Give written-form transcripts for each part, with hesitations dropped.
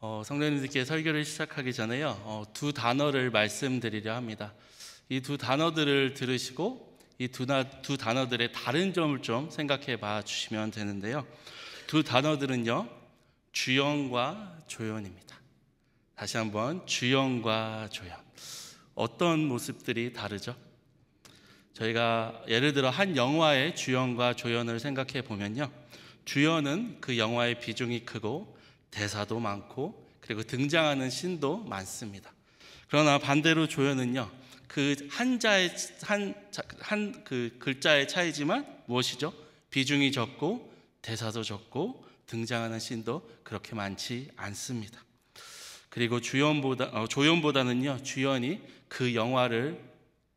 성도님들께 설교를 시작하기 전에요, 두 단어를 말씀드리려 합니다. 이 두 단어들을 들으시고 이 두 단어들의 다른 점을 좀 생각해 봐 주시면 되는데요. 두 단어들은요, 주연과 조연입니다. 다시 한번, 주연과 조연. 어떤 모습들이 다르죠? 저희가 예를 들어 한 영화의 주연과 조연을 생각해 보면요, 주연은 그 영화의 비중이 크고 대사도 많고 그리고 등장하는 씬도 많습니다. 그러나 반대로 조연은요, 그 그 글자의 차이지만 무엇이죠? 비중이 적고 대사도 적고 등장하는 씬도 그렇게 많지 않습니다. 그리고 조연보다는요, 주연이 그 영화를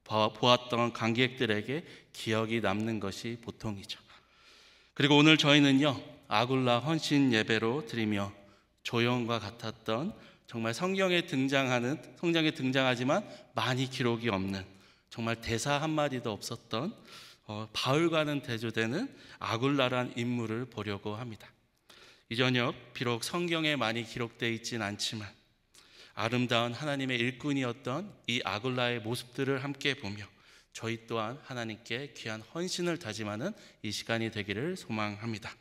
보았던 관객들에게 기억이 남는 것이 보통이죠. 그리고 오늘 저희는요, 아굴라 헌신 예배로 드리며 조연과 같았던, 정말 성경에 등장하지만 많이 기록이 없는, 정말 대사 한마디도 없었던 바울과는 대조되는 아굴라란 인물을 보려고 합니다. 이 저녁 비록 성경에 많이 기록되어 있진 않지만 아름다운 하나님의 일꾼이었던 이 아굴라의 모습들을 함께 보며 저희 또한 하나님께 귀한 헌신을 다짐하는 이 시간이 되기를 소망합니다.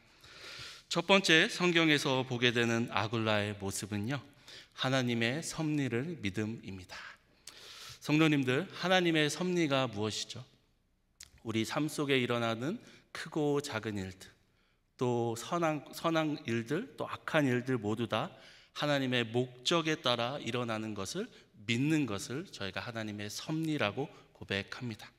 첫 번째, 성경에서 보게 되는 아굴라의 모습은요, 하나님의 섭리를 믿음입니다. 성도님들, 하나님의 섭리가 무엇이죠? 우리 삶 속에 일어나는 크고 작은 일들, 또 선한 일들, 또 악한 일들 모두 다 하나님의 목적에 따라 일어나는 것을 믿는 것을 저희가 하나님의 섭리라고 고백합니다.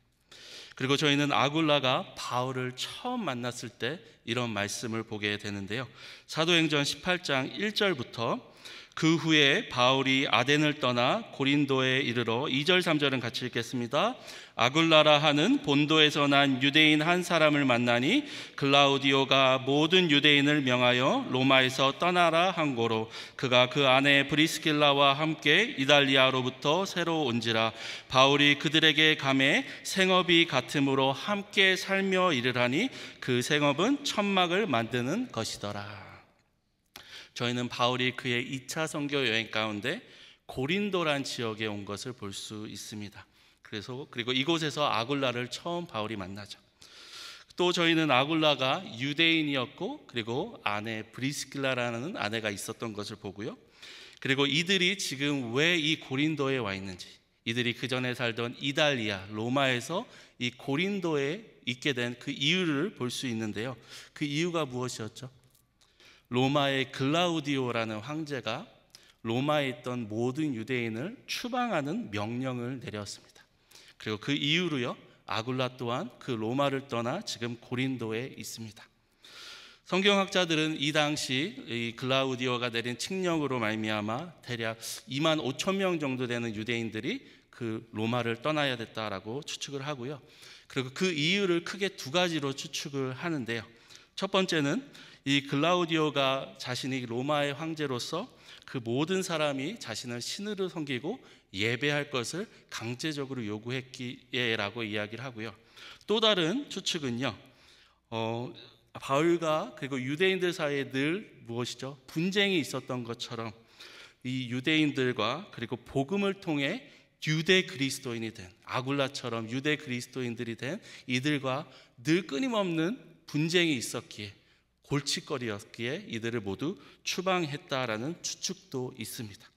그리고 저희는 아굴라가 바울을 처음 만났을 때 이런 말씀을 보게 되는데요. 사도행전 18장 1절부터 그 후에 바울이 아덴을 떠나 고린도에 이르러 2절 3절은 같이 읽겠습니다. 아굴라라 하는 본도에서 난 유대인 한 사람을 만나니 글라우디오가 모든 유대인을 명하여 로마에서 떠나라 한 고로 그가 그 아내 브리스길라와 함께 이달리아로부터 새로 온지라. 바울이 그들에게 가매 생업이 같음으로 함께 살며 이르라니 그 생업은 천막을 만드는 것이더라. 저희는 바울이 그의 2차 선교 여행 가운데 고린도란 지역에 온 것을 볼 수 있습니다. 그리고 이곳에서 아굴라를 처음 바울이 만나죠. 또 저희는 아굴라가 유대인이었고 그리고 아내 브리스길라라는 아내가 있었던 것을 보고요. 그리고 이들이 지금 왜 이 고린도에 와 있는지, 이들이 그 전에 살던 이달리아, 로마에서 이 고린도에 있게 된 그 이유를 볼 수 있는데요. 그 이유가 무엇이었죠? 로마의 글라우디오라는 황제가 로마에 있던 모든 유대인을 추방하는 명령을 내렸습니다. 그리고 그 이후로요, 아굴라 또한 그 로마를 떠나 지금 고린도에 있습니다. 성경학자들은 이 당시 이 글라우디오가 내린 칙령으로 말미암아 대략 2만 5천 명 정도 되는 유대인들이 그 로마를 떠나야 됐다라고 추측을 하고요. 그리고 그 이유를 크게 두 가지로 추측을 하는데요. 첫 번째는 이 글라우디오가 자신이 로마의 황제로서 그 모든 사람이 자신을 신으로 섬기고 예배할 것을 강제적으로 요구했기에라고 이야기를 하고요. 또 다른 추측은요, 바울과 그리고 유대인들 사이에 늘 무엇이죠? 분쟁이 있었던 것처럼 이 유대인들과 그리고 복음을 통해 유대 그리스도인이 된 아굴라처럼 유대 그리스도인들이 된 이들과 늘 끊임없는 분쟁이 있었기에, 골칫거리였기에 이들을 모두 추방했다라는 추측도 있습니다.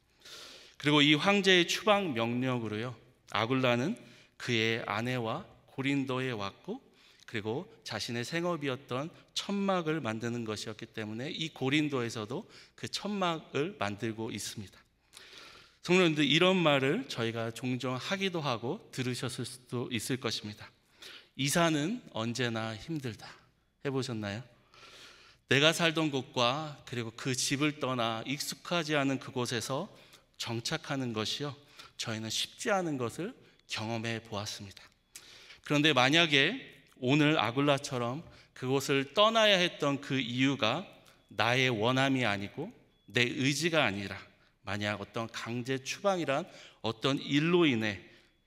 그리고 이 황제의 추방 명령으로요, 아굴라는 그의 아내와 고린도에 왔고 그리고 자신의 생업이었던 천막을 만드는 것이었기 때문에 이 고린도에서도 그 천막을 만들고 있습니다. 성도님들, 이런 말을 저희가 종종 하기도 하고 들으셨을 수도 있을 것입니다. 이사는 언제나 힘들다. 해보셨나요? 내가 살던 곳과 그리고 그 집을 떠나 익숙하지 않은 그곳에서 정착하는 것이요, 저희는 쉽지 않은 것을 경험해 보았습니다. 그런데 만약에 오늘 아굴라처럼 그곳을 떠나야 했던 그 이유가 나의 원함이 아니고 내 의지가 아니라 만약 어떤 강제 추방이란 어떤 일로 인해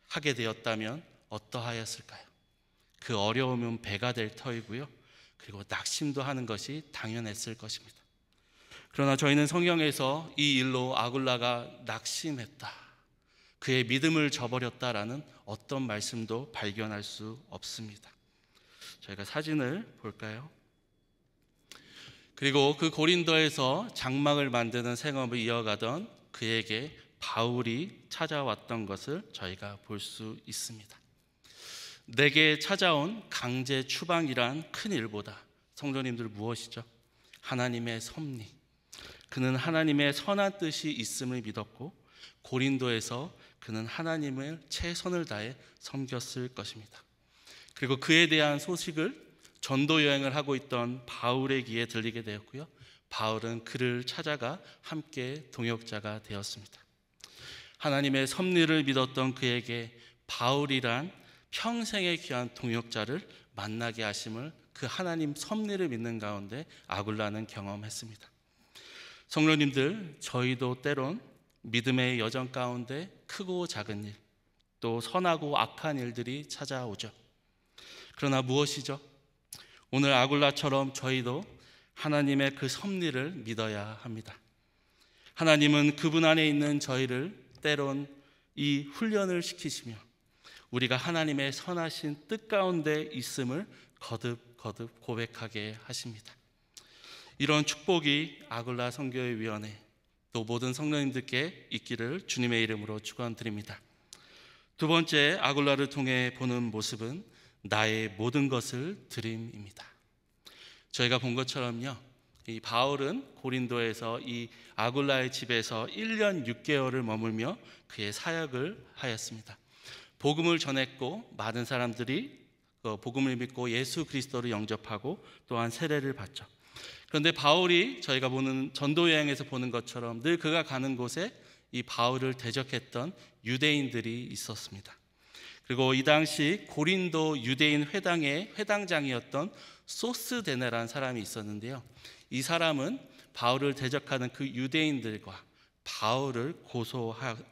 하게 되었다면 어떠하였을까요? 그 어려움은 배가 될 터이고요, 그리고 낙심도 하는 것이 당연했을 것입니다. 그러나 저희는 성경에서 이 일로 아굴라가 낙심했다, 그의 믿음을 저버렸다라는 어떤 말씀도 발견할 수 없습니다. 저희가 사진을 볼까요? 그리고 그 고린도에서 장막을 만드는 생업을 이어가던 그에게 바울이 찾아왔던 것을 저희가 볼 수 있습니다. 내게 찾아온 강제 추방이란 큰 일보다 성도님들 무엇이죠? 하나님의 섭리. 그는 하나님의 선한 뜻이 있음을 믿었고 고린도에서 그는 하나님을 최선을 다해 섬겼을 것입니다. 그리고 그에 대한 소식을 전도 여행을 하고 있던 바울의 귀에 들리게 되었고요. 바울은 그를 찾아가 함께 동역자가 되었습니다. 하나님의 섭리를 믿었던 그에게 바울이란 평생의 귀한 동역자를 만나게 하심을 그 하나님 섭리를 믿는 가운데 아굴라는 경험했습니다. 성도님들, 저희도 때론 믿음의 여정 가운데 크고 작은 일, 또 선하고 악한 일들이 찾아오죠. 그러나 무엇이죠? 오늘 아굴라처럼 저희도 하나님의 그 섭리를 믿어야 합니다. 하나님은 그분 안에 있는 저희를 때론 이 훈련을 시키시며 우리가 하나님의 선하신 뜻 가운데 있음을 거듭 고백하게 하십니다. 이런 축복이 아굴라 선교회위원회 또 모든 성도님들께 있기를 주님의 이름으로 축원드립니다. 두 번째, 아굴라를 통해 보는 모습은 나의 모든 것을 드림입니다. 저희가 본 것처럼요, 이 바울은 고린도에서 이 아굴라의 집에서 1년 6개월을 머물며 그의 사역을 하였습니다. 복음을 전했고 많은 사람들이 복음을 믿고 예수 그리스도를 영접하고 또한 세례를 받죠. 그런데 바울이 저희가 보는 전도 여행에서 보는 것처럼 늘 그가 가는 곳에 이 바울을 대적했던 유대인들이 있었습니다. 그리고 이 당시 고린도 유대인 회당의 회당장이었던 소스데네라는 사람이 있었는데요. 이 사람은 바울을 대적하는 그 유대인들과 바울을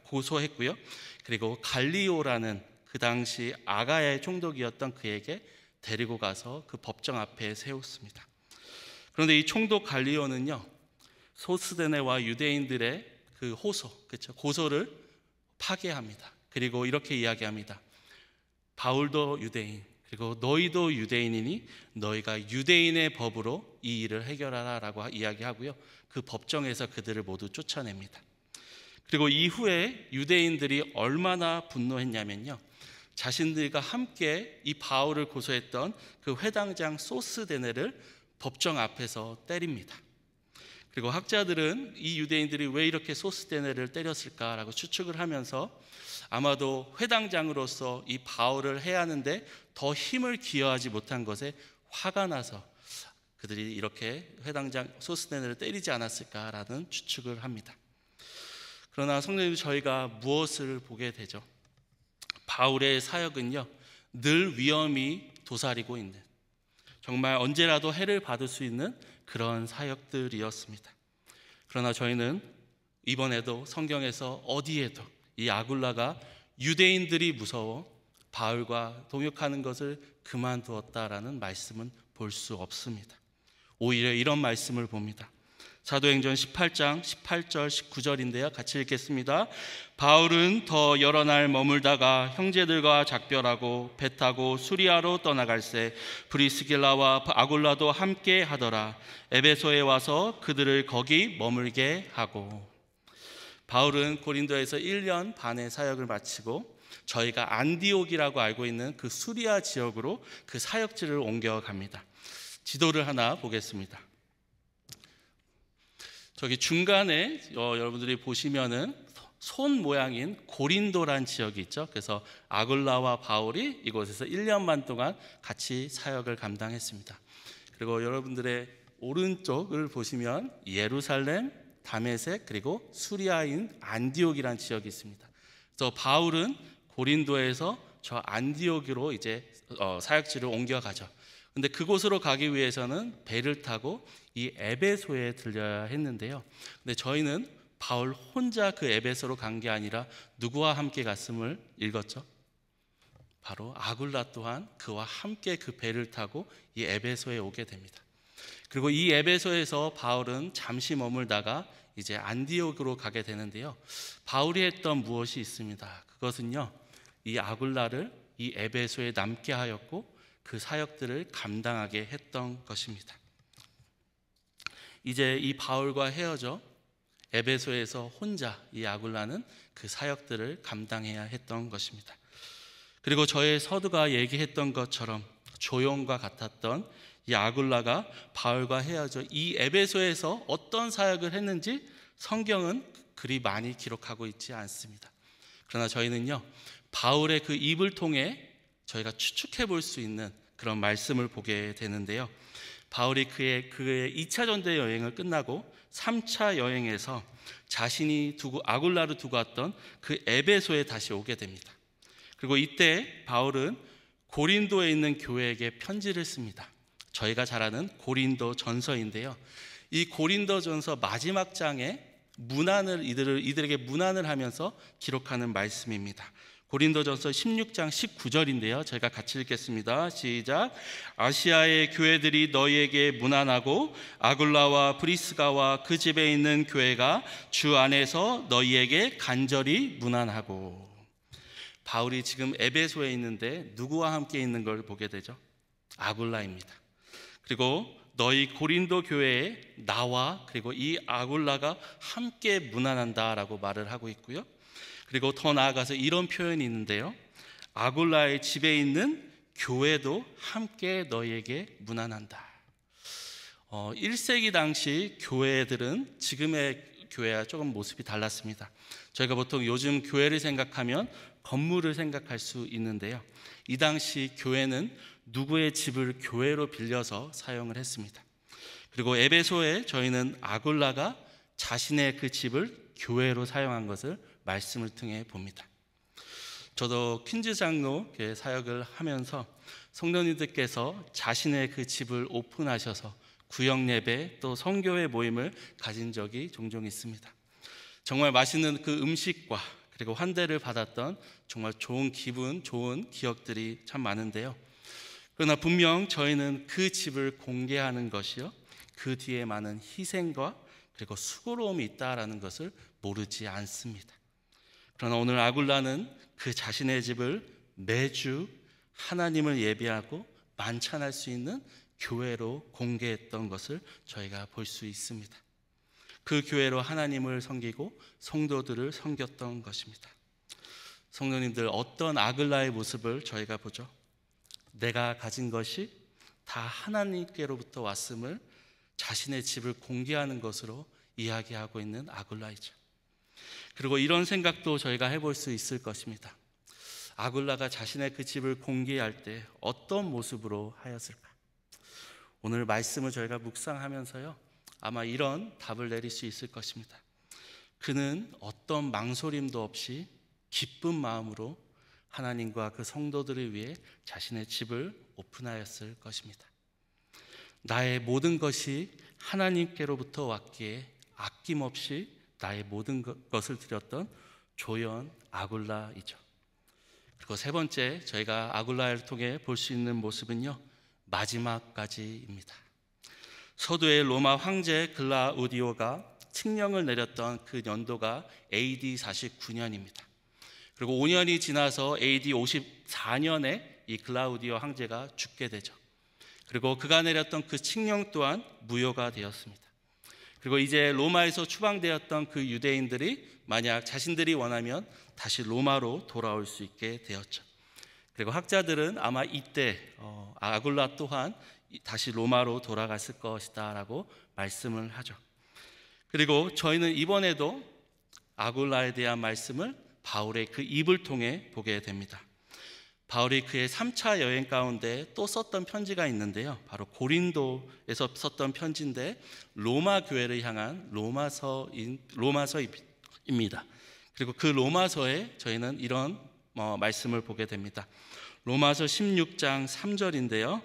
고소했고요. 그리고 갈리오라는 그 당시 아가야의 총독이었던 그에게 데리고 가서 그 법정 앞에 세웠습니다. 그런데 이 총독 갈리오는요, 소스데네와 유대인들의 그 고소를 파괴합니다. 그리고 이렇게 이야기합니다. 바울도 유대인, 그리고 너희도 유대인이니 너희가 유대인의 법으로 이 일을 해결하라 라고 이야기하고요. 그 법정에서 그들을 모두 쫓아냅니다. 그리고 이후에 유대인들이 얼마나 분노했냐면요, 자신들과 함께 이 바울을 고소했던 그 회당장 소스데네를 법정 앞에서 때립니다. 그리고 학자들은 이 유대인들이 왜 이렇게 소스데네를 때렸을까라고 추측을 하면서 아마도 회당장으로서 이 바울을 해야 하는데 더 힘을 기여하지 못한 것에 화가 나서 그들이 이렇게 회당장 소스데네를 때리지 않았을까라는 추측을 합니다. 그러나 성도님, 저희가 무엇을 보게 되죠? 바울의 사역은요, 늘 위험이 도사리고 있는, 정말 언제라도 해를 받을 수 있는 그런 사역들이었습니다. 그러나 저희는 이번에도 성경에서 어디에도 이 아굴라가 유대인들이 무서워 바울과 동역하는 것을 그만두었다라는 말씀은 볼 수 없습니다. 오히려 이런 말씀을 봅니다. 사도행전 18장 18절 19절인데요. 같이 읽겠습니다. 바울은 더 여러 날 머물다가 형제들과 작별하고 배 타고 수리아로 떠나갈새 브리스길라와 아굴라도 함께 하더라. 에베소에 와서 그들을 거기 머물게 하고. 바울은 고린도에서 1년 반의 사역을 마치고 저희가 안디옥이라고 알고 있는 그 수리아 지역으로 그 사역지를 옮겨갑니다. 지도를 하나 보겠습니다. 저기 중간에 여러분들이 보시면은 손 모양인 고린도란 지역이 있죠. 그래서 아굴라와 바울이 이곳에서 1년 반 동안 같이 사역을 감당했습니다. 그리고 여러분들의 오른쪽을 보시면 예루살렘, 다메섹, 그리고 수리아인 안디옥이란 지역이 있습니다. 그래서 바울은 고린도에서 저 안디옥으로 이제 사역지를 옮겨가죠. 근데 그곳으로 가기 위해서는 배를 타고 이 에베소에 들려야 했는데요. 근데 저희는 바울 혼자 그 에베소로 간 게 아니라 누구와 함께 갔음을 읽었죠? 바로 아굴라 또한 그와 함께 그 배를 타고 이 에베소에 오게 됩니다. 그리고 이 에베소에서 바울은 잠시 머물다가 이제 안디옥으로 가게 되는데요. 바울이 했던 무엇이 있습니다. 그것은요, 이 아굴라를 이 에베소에 남게 하였고 그 사역들을 감당하게 했던 것입니다. 이제 이 바울과 헤어져 에베소에서 혼자 이 아굴라는 그 사역들을 감당해야 했던 것입니다. 그리고 저의 서두가 얘기했던 것처럼 조용과 같았던 이 아굴라가 바울과 헤어져 이 에베소에서 어떤 사역을 했는지 성경은 그리 많이 기록하고 있지 않습니다. 그러나 저희는요, 바울의 그 입을 통해 저희가 추측해 볼 수 있는 그런 말씀을 보게 되는데요. 바울이 그의 2차 전도 여행을 끝나고 3차 여행에서 자신이 아굴라를 두고 왔던 그 에베소에 다시 오게 됩니다. 그리고 이때 바울은 고린도에 있는 교회에게 편지를 씁니다. 저희가 잘 아는 고린도 전서인데요. 이 고린도 전서 마지막 장에 이들에게 문안을 하면서 기록하는 말씀입니다. 고린도전서 16장 19절인데요. 제가 같이 읽겠습니다. 시작. 아시아의 교회들이 너희에게 문안하고 아굴라와 브리스가와 그 집에 있는 교회가 주 안에서 너희에게 간절히 문안하고. 바울이 지금 에베소에 있는데 누구와 함께 있는 걸 보게 되죠? 아굴라입니다. 그리고 너희 고린도 교회에 나와 그리고 이 아굴라가 함께 문안한다라고 말을 하고 있고요. 그리고 더 나아가서 이런 표현이 있는데요. 아굴라의 집에 있는 교회도 함께 너희에게 문안한다. 1세기 당시 교회들은 지금의 교회와 조금 모습이 달랐습니다. 저희가 보통 요즘 교회를 생각하면 건물을 생각할 수 있는데요. 이 당시 교회는 누구의 집을 교회로 빌려서 사용을 했습니다. 그리고 에베소에 저희는 아굴라가 자신의 그 집을 교회로 사용한 것을 말씀을 통해 봅니다. 저도 퀸즈 장로 사역을 하면서 성도님들께서 자신의 그 집을 오픈하셔서 구역 예배 또 성교회 모임을 가진 적이 종종 있습니다. 정말 맛있는 그 음식과 그리고 환대를 받았던 정말 좋은 기분, 좋은 기억들이 참 많은데요. 그러나 분명 저희는 그 집을 공개하는 것이요, 그 뒤에 많은 희생과 그리고 수고로움이 있다라는 것을 모르지 않습니다. 그러나 오늘 아굴라는 그 자신의 집을 매주 하나님을 예배하고 만찬할 수 있는 교회로 공개했던 것을 저희가 볼 수 있습니다. 그 교회로 하나님을 섬기고 성도들을 섬겼던 것입니다. 성도님들, 어떤 아글라의 모습을 저희가 보죠? 내가 가진 것이 다 하나님께로부터 왔음을 자신의 집을 공개하는 것으로 이야기하고 있는 아굴라이죠. 그리고 이런 생각도 저희가 해볼 수 있을 것입니다. 아굴라가 자신의 그 집을 공개할 때 어떤 모습으로 하였을까? 오늘 말씀을 저희가 묵상하면서요, 아마 이런 답을 내릴 수 있을 것입니다. 그는 어떤 망설임도 없이 기쁜 마음으로 하나님과 그 성도들을 위해 자신의 집을 오픈하였을 것입니다. 나의 모든 것이 하나님께로부터 왔기에 아낌없이 나의 모든 것을 드렸던 조연 아굴라이죠. 그리고 세 번째, 저희가 아굴라를 통해 볼 수 있는 모습은요, 마지막까지입니다. 서두의 로마 황제 글라우디오가 칙령을 내렸던 그 연도가 AD 49년입니다. 그리고 5년이 지나서 AD 54년에 이 글라우디오 황제가 죽게 되죠. 그리고 그가 내렸던 그 칙령 또한 무효가 되었습니다. 그리고 이제 로마에서 추방되었던 그 유대인들이 만약 자신들이 원하면 다시 로마로 돌아올 수 있게 되었죠. 그리고 학자들은 아마 이때 아굴라 또한 다시 로마로 돌아갔을 것이다 라고 말씀을 하죠. 그리고 저희는 이번에도 아굴라에 대한 말씀을 바울의 그 입을 통해 보게 됩니다. 바울이 그의 3차 여행 가운데 또 썼던 편지가 있는데요, 바로 고린도에서 썼던 편지인데 로마 교회를 향한 로마서입니다. 그리고 그 로마서에 저희는 이런 말씀을 보게 됩니다. 로마서 16장 3절인데요.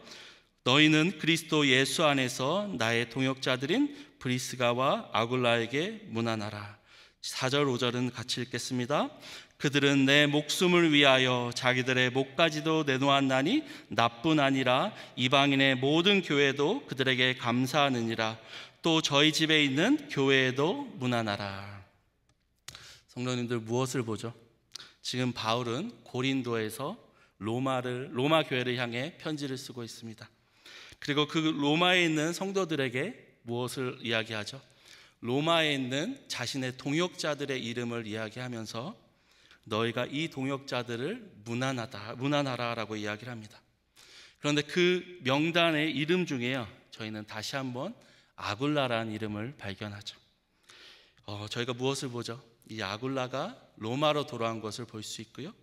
너희는 그리스도 예수 안에서 나의 동역자들인 브리스가와 아굴라에게 문안하라. 4절 5절은 같이 읽겠습니다. 그들은 내 목숨을 위하여 자기들의 목까지도 내놓았나니 나뿐 아니라 이방인의 모든 교회도 그들에게 감사하느니라. 또 저희 집에 있는 교회에도 문안하라. 성도님들, 무엇을 보죠? 지금 바울은 고린도에서 로마 교회를 향해 편지를 쓰고 있습니다. 그리고 그 로마에 있는 성도들에게 무엇을 이야기하죠? 로마에 있는 자신의 동역자들의 이름을 이야기하면서 너희가 이 동역자들을 문안하라라고 이야기를 합니다. 그런데 그 명단의 이름 중에요, 저희는 다시 한번 아굴라라는 이름을 발견하죠. 저희가 무엇을 보죠? 이 아굴라가 로마로 돌아온 것을 볼 수 있고요.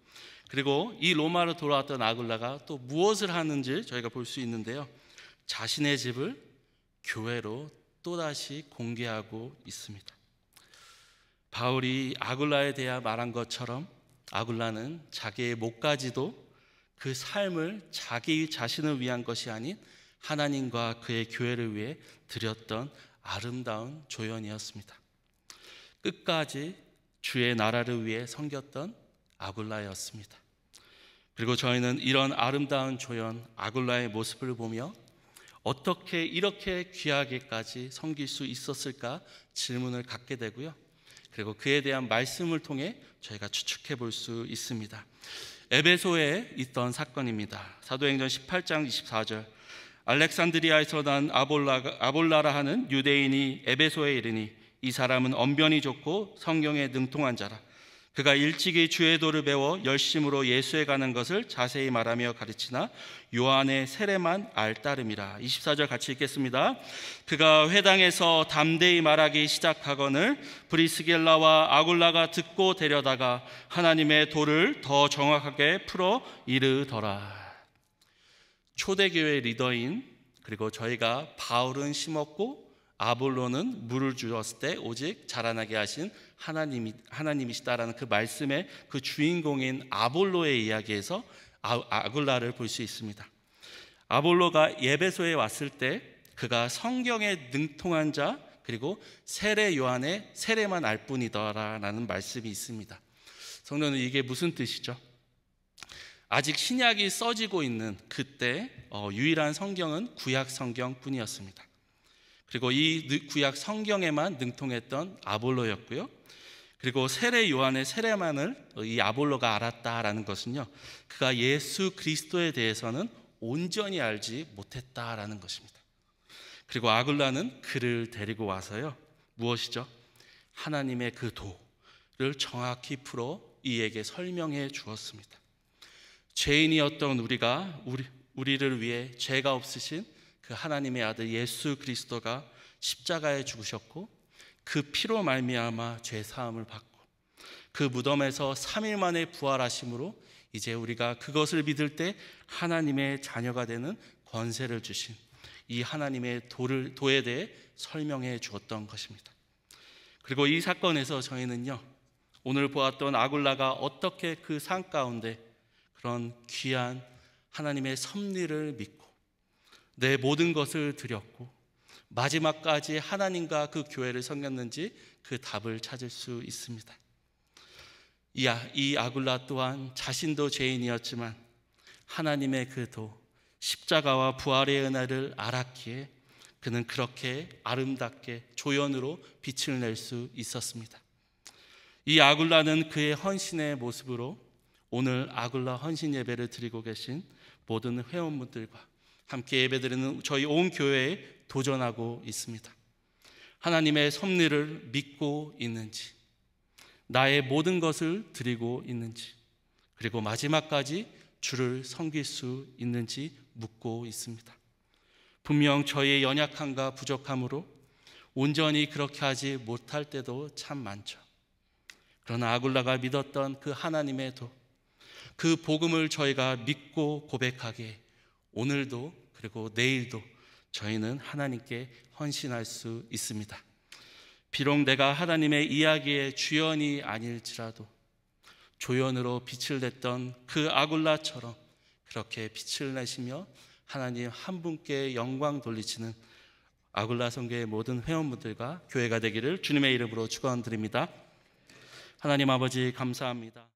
그리고 이 로마로 돌아왔던 아굴라가 또 무엇을 하는지 저희가 볼 수 있는데요. 자신의 집을 교회로 또다시 공개하고 있습니다. 바울이 아굴라에 대해 말한 것처럼 아굴라는 자기의 목까지도 그 삶을 자기 자신을 위한 것이 아닌 하나님과 그의 교회를 위해 드렸던 아름다운 조연이었습니다. 끝까지 주의 나라를 위해 섬겼던 아굴라였습니다. 그리고 저희는 이런 아름다운 조연 아굴라의 모습을 보며 어떻게 이렇게 귀하게까지 섬길 수 있었을까 질문을 갖게 되고요. 그리고 그에 대한 말씀을 통해 저희가 추측해 볼 수 있습니다. 에베소에 있던 사건입니다. 사도행전 18장 24절. 알렉산드리아에서 난 아볼라라 하는 유대인이 에베소에 이르니 이 사람은 언변이 좋고 성경에 능통한 자라. 그가 일찍이 주의 도를 배워 열심으로 예수에 가는 것을 자세히 말하며 가르치나 요한의 세례만 알따름이라. 24절 같이 읽겠습니다. 그가 회당에서 담대히 말하기 시작하거늘 브리스길라와 아굴라가 듣고 데려다가 하나님의 도를 더 정확하게 풀어 이르더라. 초대교회 리더인, 그리고 저희가 바울은 심었고 아볼로는 물을 주었을 때 오직 자라나게 하신 하나님이시다라는 그 말씀의 그 주인공인 아볼로의 이야기에서 아굴라를 볼 수 있습니다. 아볼로가 에베소에 왔을 때 그가 성경에 능통한 자, 그리고 세례 요한의 세례만 알 뿐이더라라는 말씀이 있습니다. 성도는 이게 무슨 뜻이죠? 아직 신약이 써지고 있는 그때 유일한 성경은 구약 성경뿐이었습니다. 그리고 이 구약 성경에만 능통했던 아볼로였고요. 그리고 세례 요한의 세례만을 이 아볼로가 알았다라는 것은요, 그가 예수 그리스도에 대해서는 온전히 알지 못했다라는 것입니다. 그리고 아굴라는 그를 데리고 와서요, 무엇이죠? 하나님의 그 도를 정확히 풀어 이에게 설명해 주었습니다. 죄인이었던 우리를 위해 죄가 없으신 그 하나님의 아들 예수 그리스도가 십자가에 죽으셨고 그 피로 말미암아 죄 사함을 받고 그 무덤에서 3일 만에 부활하심으로 이제 우리가 그것을 믿을 때 하나님의 자녀가 되는 권세를 주신 이 하나님의 도에 대해 설명해 주었던 것입니다. 그리고 이 사건에서 저희는요, 오늘 보았던 아굴라가 어떻게 그 산 가운데 그런 귀한 하나님의 섭리를 믿고 내 모든 것을 드렸고 마지막까지 하나님과 그 교회를 섬겼는지 그 답을 찾을 수 있습니다. 이 아굴라 또한 자신도 죄인이었지만 하나님의 그 도, 십자가와 부활의 은혜를 알았기에 그는 그렇게 아름답게 조연으로 빛을 낼 수 있었습니다. 이 아굴라는 그의 헌신의 모습으로 오늘 아굴라 헌신 예배를 드리고 계신 모든 회원분들과 함께 예배드리는 저희 온 교회에 도전하고 있습니다. 하나님의 섭리를 믿고 있는지, 나의 모든 것을 드리고 있는지, 그리고 마지막까지 주를 섬길 수 있는지 묻고 있습니다. 분명 저희의 연약함과 부족함으로 온전히 그렇게 하지 못할 때도 참 많죠. 그러나 아굴라가 믿었던 그 하나님의 도, 그 복음을 저희가 믿고 고백하기에 오늘도 그리고 내일도 저희는 하나님께 헌신할 수 있습니다. 비록 내가 하나님의 이야기의 주연이 아닐지라도 조연으로 빛을 냈던 그 아굴라처럼 그렇게 빛을 내시며 하나님 한 분께 영광 돌리시는 아굴라 성교의 모든 회원분들과 교회가 되기를 주님의 이름으로 축원드립니다. 하나님 아버지 감사합니다.